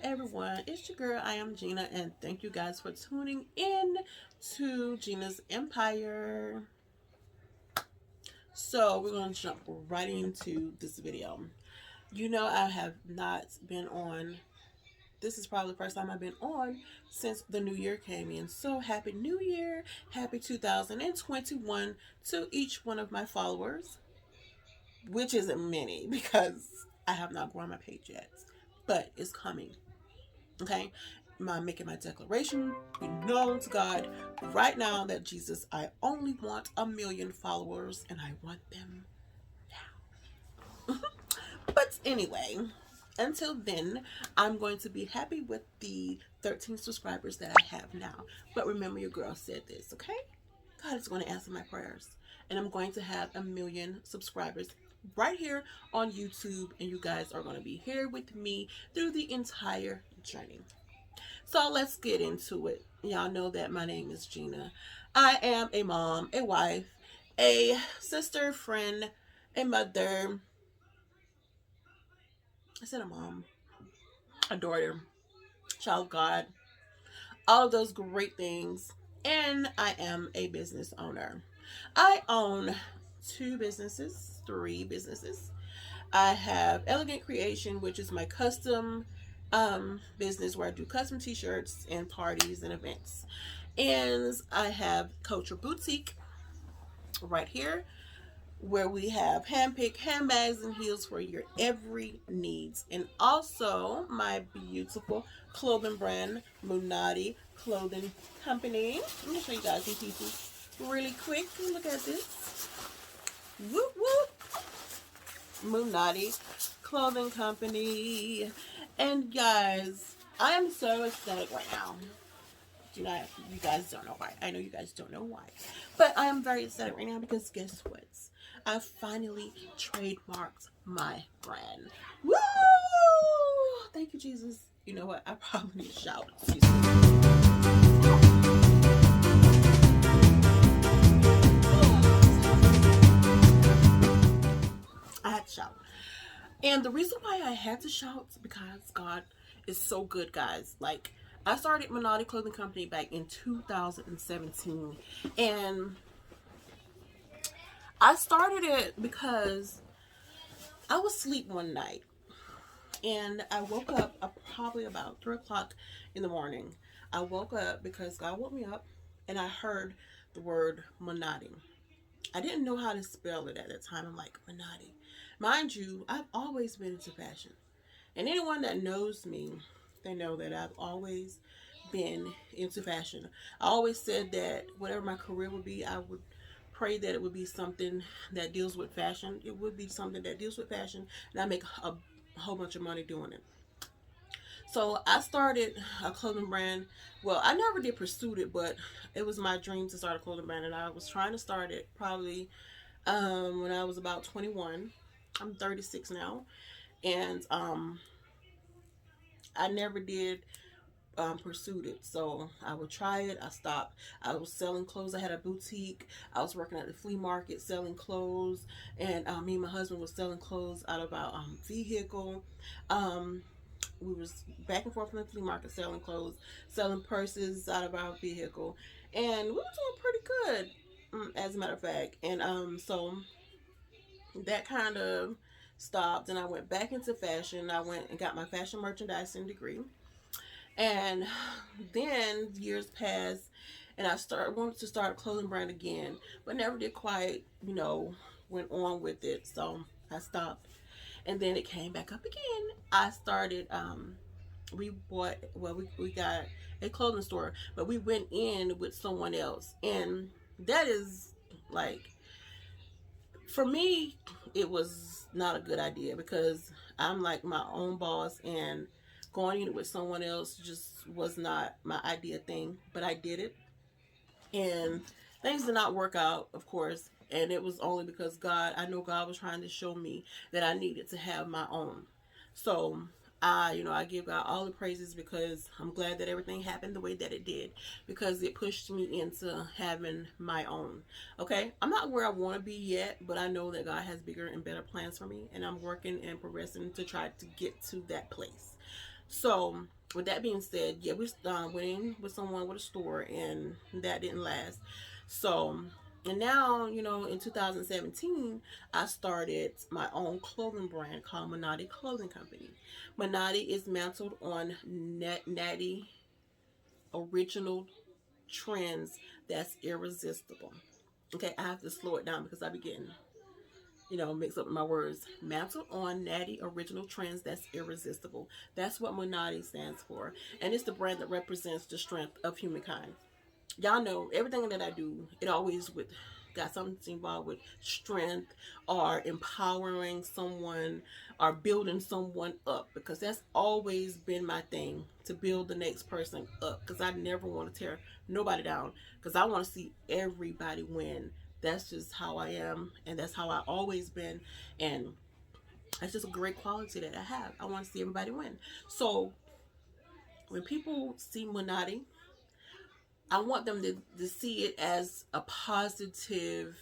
everyone, it's your girl IamGina, and thank you guys for tuning in to Gina's Empire. So we're going to jump right into this video. You know, I have not been on, this is probably the first time I've been on since the new year came in. So happy new year, happy 2021 to each one of my followers, which isn't many because I have not grown my page yet, but it's coming. Okay, I'm making my declaration, be known to God right now that Jesus, I only want 1,000,000 followers and I want them now. But anyway, until then, I'm going to be happy with the 13 subscribers that I have now. But remember, your girl said this, okay? God is going to answer my prayers, and I'm going to have 1,000,000 subscribers right here on YouTube, and you guys are going to be here with me through the entire journey. So let's get into it. Y'all know that my name is Gina. I am a mom, a wife, a sister, friend, a mother. I said a mom, a daughter, child of God, all of those great things. And I am a business owner. I own 3 businesses. I have Elegant Creation, which is my custom business where I do custom t-shirts and parties and events. And I have Culture Boutique right here, where we have handpicked handbags and heels for your every needs. And also my beautiful clothing brand, Monotonic Clothing Company. Let me show you guys these pieces really quick. Look at this. Whoop whoop. Monotonic Clothing Company. And guys, I am so ecstatic right now. You guys don't know why. I know you guys don't know why. But I am very ecstatic right now because guess what? I finally trademarked my brand. Woo! Thank you, Jesus. You know what? I probably need to shout. Excuse me. I had to shout. And the reason why I had to shout is because God is so good, guys. Like, I started Monotonic Clothing Company back in 2017. And I started it because I was asleep one night. And I woke up probably about 3 o'clock in the morning. I woke up because God woke me up and I heard the word Monotonic. I didn't know how to spell it at that time. I'm like, Monotonic. Mind you, I've always been into fashion. And anyone that knows me, they know that I've always been into fashion. I always said that whatever my career would be, I would pray that it would be something that deals with fashion. It would be something that deals with fashion, and I make a whole bunch of money doing it. So I started a clothing brand. Well, I never did pursue it, but it was my dream to start a clothing brand, and I was trying to start it probably when I was about 21. I'm 36 now, and I never did pursued it. So I would try it. I stopped. I was selling clothes. I had a boutique. I was working at the flea market selling clothes, and me and my husband was selling clothes out of our vehicle. We was back and forth from the flea market selling clothes, selling purses out of our vehicle, and we were doing pretty good, as a matter of fact. And so that kind of stopped, and I went back into fashion. I went and got my fashion merchandising degree. And then years passed, and I wanted to start a clothing brand again, but never did quite, went on with it. So I stopped, and then it came back up again. I started. We got a clothing store, but we went in with someone else, and that is like, for me, it was not a good idea because I'm like my own boss, and going in with someone else just was not my idea thing. But I did it, and things did not work out, of course. And it was only because I know God was trying to show me that I needed to have my own. So I give God all the praises because I'm glad that everything happened the way that it did, because it pushed me into having my own. Okay, I'm not where I want to be yet, but I know that God has bigger and better plans for me, and I'm working and progressing to try to get to that place. So with that being said, yeah, we went in with someone with a store, and that didn't last. So, and now, in 2017, I started my own clothing brand called Monotonic Clothing Company. Monotti is mantled on natty original trends that's irresistible. Okay, I have to slow it down because I be getting, mix up my words. Mantled on natty original trends that's irresistible. That's what Monotti stands for. And it's the brand that represents the strength of humankind. Y'all know everything that I do, it always got something involved with strength or empowering someone or building someone up, because that's always been my thing, to build the next person up, because I never want to tear nobody down, because I want to see everybody win. That's just how I am, and that's how I always been, and that's just a great quality that I have. I want to see everybody win. So when people see Monati, I want them to see it as a positive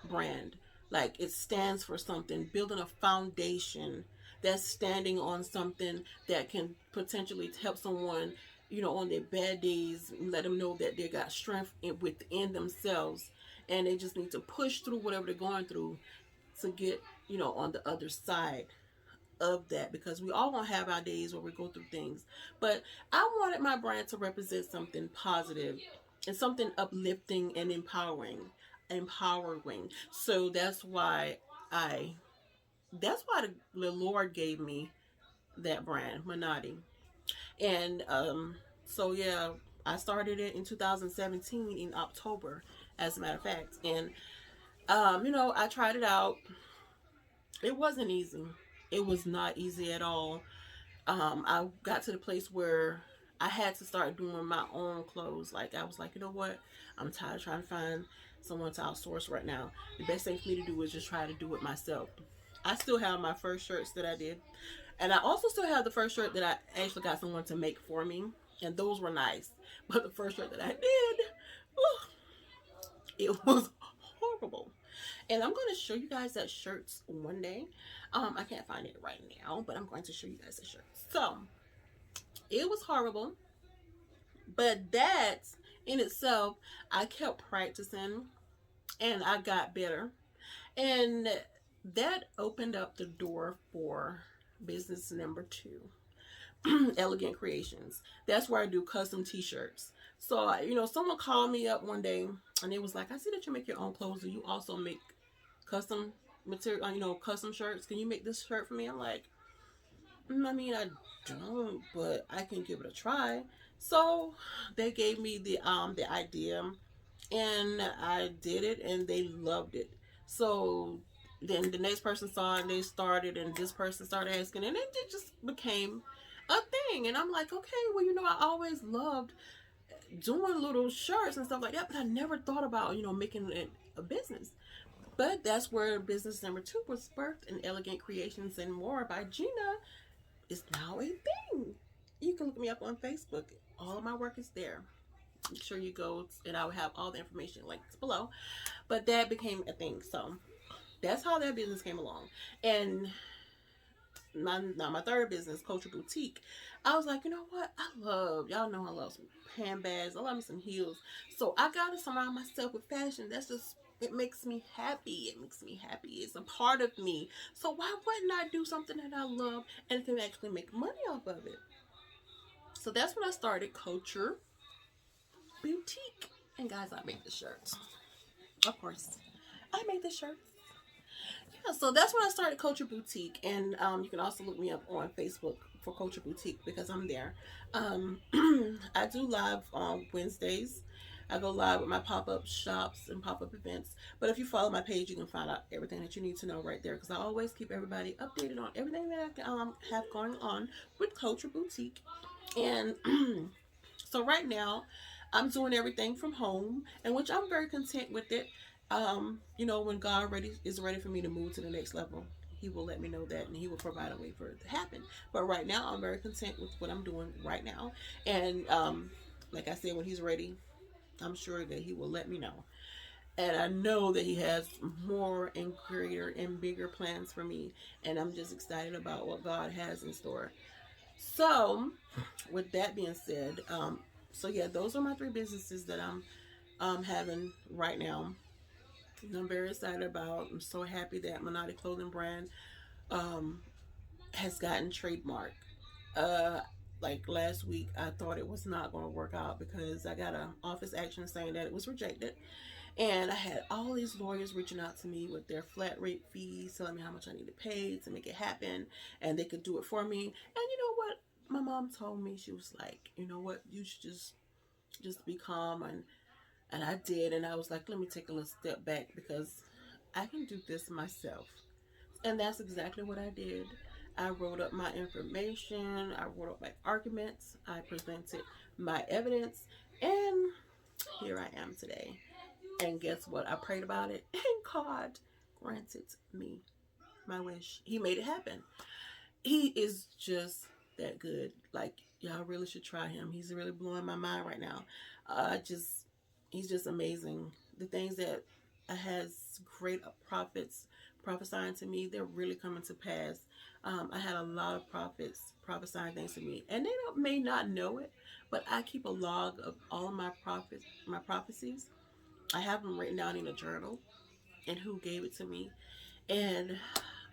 brand. Like, it stands for something, building a foundation that's standing on something that can potentially help someone, on their bad days, let them know that they got strength within themselves, and they just need to push through whatever they're going through to get, on the other side of that, because we all gonna have our days where we go through things. But I wanted my brand to represent something positive and something uplifting and empowering. So I that's why the Lord gave me that brand, Monati. And so yeah, I started it in 2017 in October, as a matter of fact. And I tried it out. It wasn't easy. It was not easy at all. I got to the place where I had to start doing my own clothes. Like, I was like, you know what? I'm tired of trying to find someone to outsource right now. The best thing for me to do is just try to do it myself. I still have my first shirts that I did. And I also still have the first shirt that I actually got someone to make for me. And those were nice. But the first shirt that I did, oh, it was horrible. And I'm going to show you guys that shirts one day. I can't find it right now, but I'm going to show you guys the shirt. So, it was horrible. But that in itself, I kept practicing and I got better. And that opened up the door for business number 2. Elegant Creations. That's where I do custom t-shirts. So, someone called me up one day and it was like, I see that you make your own clothes. Do you also make custom material, custom shirts? Can you make this shirt for me? I'm like, I mean, I don't, but I can give it a try. So they gave me the idea, and I did it, and they loved it. So then the next person saw it, and they started, and this person started asking, and it just became a thing. And I'm like, okay, well, I always loved doing little shirts and stuff like that, but I never thought about, making it a business. But that's where business number 2 was birthed, and Elegant Creations and More by Gina is now a thing. You can look me up on Facebook. All of my work is there. Make sure you go, and I will have all the information linked below. But that became a thing. So that's how that business came along. And my third business, Culture Boutique, I was like, you know what? Y'all know I love some handbags. I love me some heels. So I got to surround myself with fashion. It makes me happy. It makes me happy. It's a part of me. So why wouldn't I do something that I love and can actually make money off of it? So that's when I started Culture Boutique. And guys, I make the shirts. Of course, I make the shirts. Yeah, so that's when I started Culture Boutique. And you can also look me up on Facebook for Culture Boutique, because I'm there. I do live on Wednesdays. I go live with my pop-up shops and pop-up events. But if you follow my page, you can find out everything that you need to know right there, because I always keep everybody updated on everything that I have going on with Culture Boutique. And so right now, I'm doing everything from home, and which I'm very content with it. When God is ready for me to move to the next level, He will let me know that, and He will provide a way for it to happen. But right now, I'm very content with what I'm doing right now. And like I said, when He's ready, I'm sure that He will let me know. And I know that He has more and greater and bigger plans for me. And I'm just excited about what God has in store. So, with that being said, so yeah, those are my three businesses that I'm having right now. And I'm very excited about. I'm so happy that Monotonic Clothing brand um, has gotten trademark. Uh, like last week, I thought it was not going to work out because I got an office action saying that it was rejected. And I had all these lawyers reaching out to me with their flat rate fees, telling me how much I need to pay to make it happen, and they could do it for me. And you know what? My mom told me, she was like, you know what? You should just be calm, and I did, and I was like, let me take a little step back because I can do this myself. And that's exactly what I did. I wrote up my information, I wrote up my arguments, I presented my evidence, and here I am today. And guess what? I prayed about it, and God granted me my wish. He made it happen. He is just that good. Like, y'all really should try him. He's really blowing my mind right now. He's just amazing. The things that has great prophets prophesying to me, they're really coming to pass. I had a lot of prophets prophesying things to me, and they may not know it, but I keep a log of all of my prophecies. I have them written down in a journal, and who gave it to me. And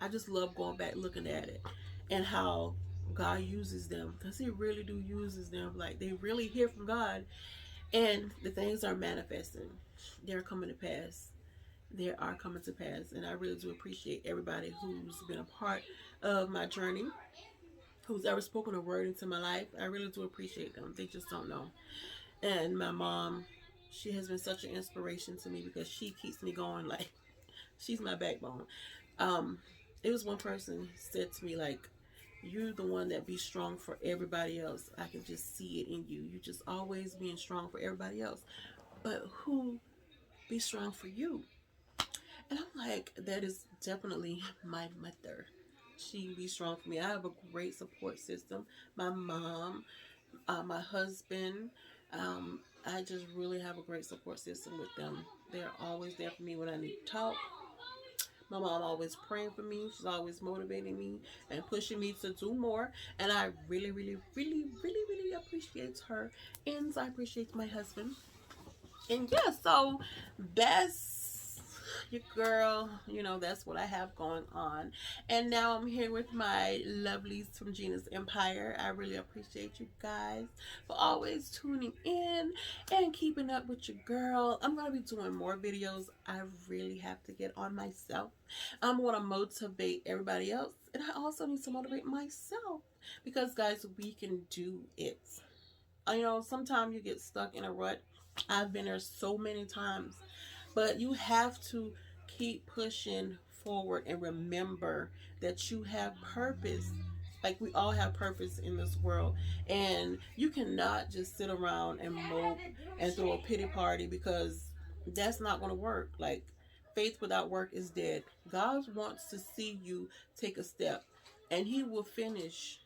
I just love going back looking at it and how God uses them, because He really do uses them. Like, they really hear from God, and the things are manifesting. They're coming to pass. They are coming to pass, and I really do appreciate everybody who's been a part of my journey, who's ever spoken a word into my life. I really do appreciate them. They just don't know. And my mom, she has been such an inspiration to me because she keeps me going. Like, she's my backbone. Um, it was one person said to me, like, you're the one that be strong for everybody else. I can just see it in you. You just always being strong for everybody else. But who be strong for you? And I'm like, that is definitely my mother. She be strong for me. I have a great support system. My mom, my husband. I just really have a great support system with them. They're always there for me when I need to talk. My mom always praying for me. She's always motivating me and pushing me to do more. And I really, really, really, really, really appreciate her. And I appreciate my husband. And yeah, so that's your girl. You know, that's what I have going on. And now I'm here with my lovelies from Gina's Empire. I really appreciate you guys for always tuning in and keeping up with your girl. I'm going to be doing more videos. I really have to get on myself. I'm going to motivate everybody else. And I also need to motivate myself. Because, guys, we can do it. You know, sometimes you get stuck in a rut. I've been there so many times. But you have to keep pushing forward and remember that you have purpose. Like, we all have purpose in this world. And you cannot just sit around and mope and throw a pity party, because that's not going to work. Like, faith without work is dead. God wants to see you take a step, and He will finish.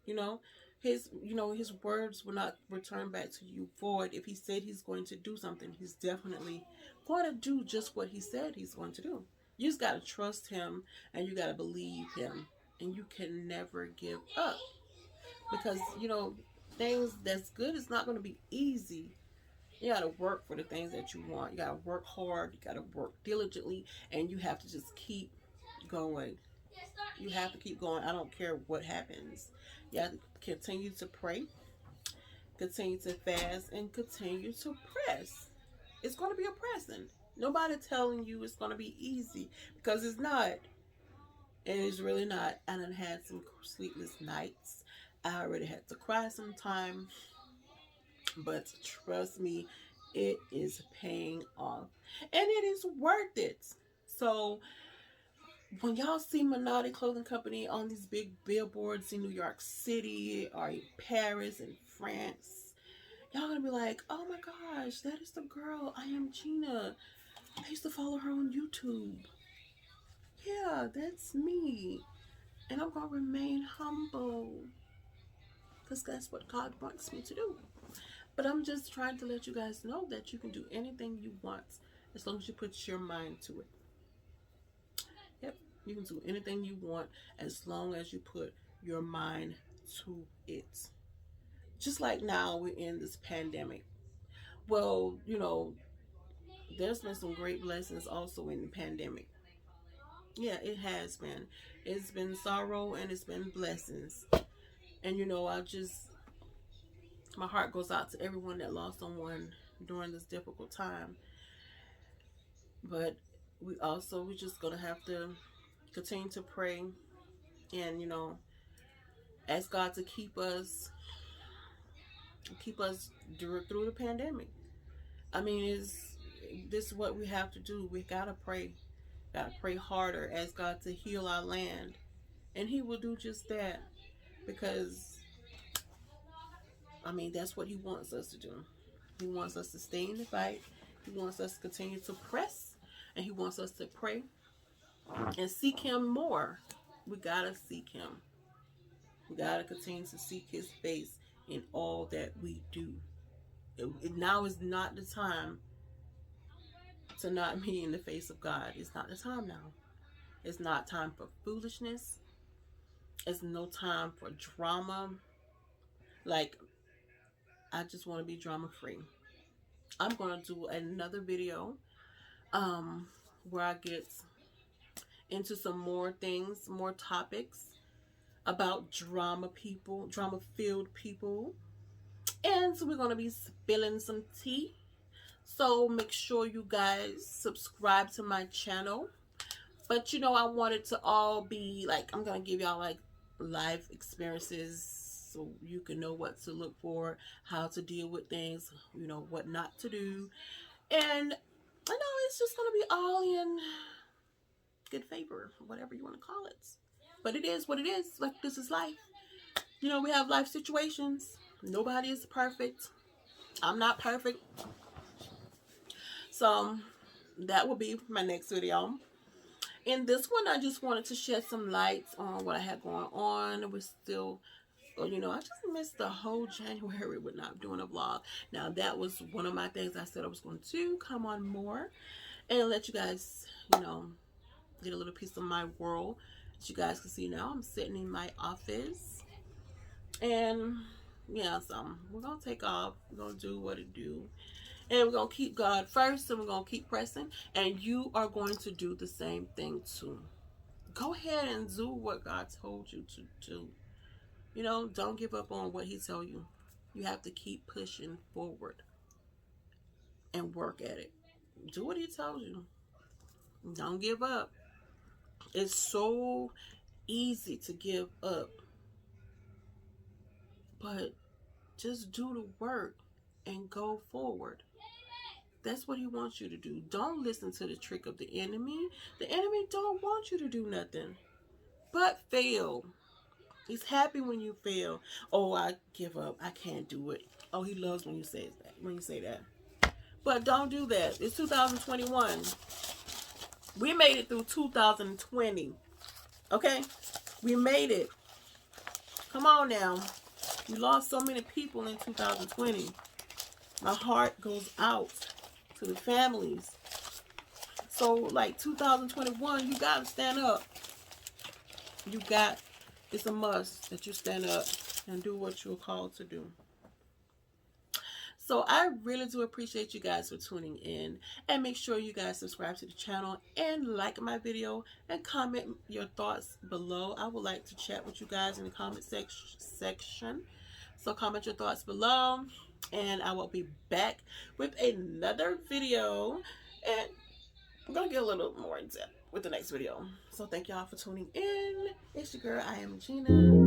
You know, his words will not return back to you void. If He said He's going to do something, He's definitely going to do just what He said He's going to do. You just got to trust Him, and you got to believe Him, and you can never give up, because things that's good is not going to be easy. You got to work for the things that you want. You got to work hard. You got to work diligently, and you have to just keep going. You have to keep going. I don't care what happens. You have to continue to pray, continue to fast, and continue to press. It's going to be a pressing. Nobody telling you it's going to be easy, because it's not. It is really not. I done had some sleepless nights. I already had to cry sometime, but trust me, it is paying off, and it is worth it. So when y'all see Monotonic Clothing Company on these big billboards in New York City or in Paris and France, y'all gonna be like, oh my gosh, that is the girl, IamGina. I used to follow her on YouTube. Yeah, that's me. And I'm gonna remain humble, because that's what God wants me to do. But I'm just trying to let you guys know that you can do anything you want as long as you put your mind to it. Yep, you can do anything you want as long as you put your mind to it. Just like now we're in this pandemic. Well, there's been some great blessings also in the pandemic. Yeah, it has been. It's been sorrow and it's been blessings. And I just, my heart goes out to everyone that lost someone during this difficult time. But we just gonna have to continue to pray and ask God to keep us through the pandemic. I mean, is this is what we have to do? We gotta pray, harder, ask God to heal our land, and He will do just that because I mean that's what He wants us to do. He wants us to stay in the fight. He wants us to continue to press, and He wants us to pray and seek Him more. We gotta seek Him. We gotta continue to seek His face in all that we do. Now is not the time to not be in the face of God. It's not the time now. It's not time for foolishness. It's no time for drama. Like, I just want to be drama free. I'm gonna do another video where I get into some more things, more topics about drama filled people. And so we're gonna be spilling some tea. So make sure you guys subscribe to my channel. But I want it to all be like, I'm going to give y'all like life experiences so you can know what to look for, how to deal with things, what not to do. And I know it's just going to be all in good favor, whatever you want to call it. But it is what it is. Like, this is life. We have life situations. Nobody is perfect. I'm not perfect. So that will be my next video. In this one, I just wanted to shed some lights on what I had going on. We're still, I just missed the whole January with not doing a vlog. Now, that was one of my things I said I was going to come on more and let you guys, get a little piece of my world. As you guys can see now, I'm sitting in my office. And, yeah, so we're going to take off. We're going to do what it do. And we're going to keep God first, and we're going to keep pressing. And you are going to do the same thing too. Go ahead and do what God told you to do. Don't give up on what He told you. You have to keep pushing forward and work at it. Do what He tells you. Don't give up. It's so easy to give up. But just do the work and go forward. That's what He wants you to do. Don't listen to the trick of the enemy. The enemy don't want you to do nothing but fail. He's happy when you fail. Oh, I give up. I can't do it. Oh, he loves when you say that. But don't do that. It's 2021. We made it through 2020. Okay? We made it. Come on now. We lost so many people in 2020. My heart goes out to the families. So, like 2021, you got to stand up. It's a must that you stand up and do what you're called to do. So I really do appreciate you guys for tuning in, and make sure you guys subscribe to the channel and like my video and comment your thoughts below. I would like to chat with you guys in the comment section. So comment your thoughts below, and I will be back with another video, and I'm going to get a little more in depth with the next video. So thank y'all for tuning in. It's your girl, IamGina.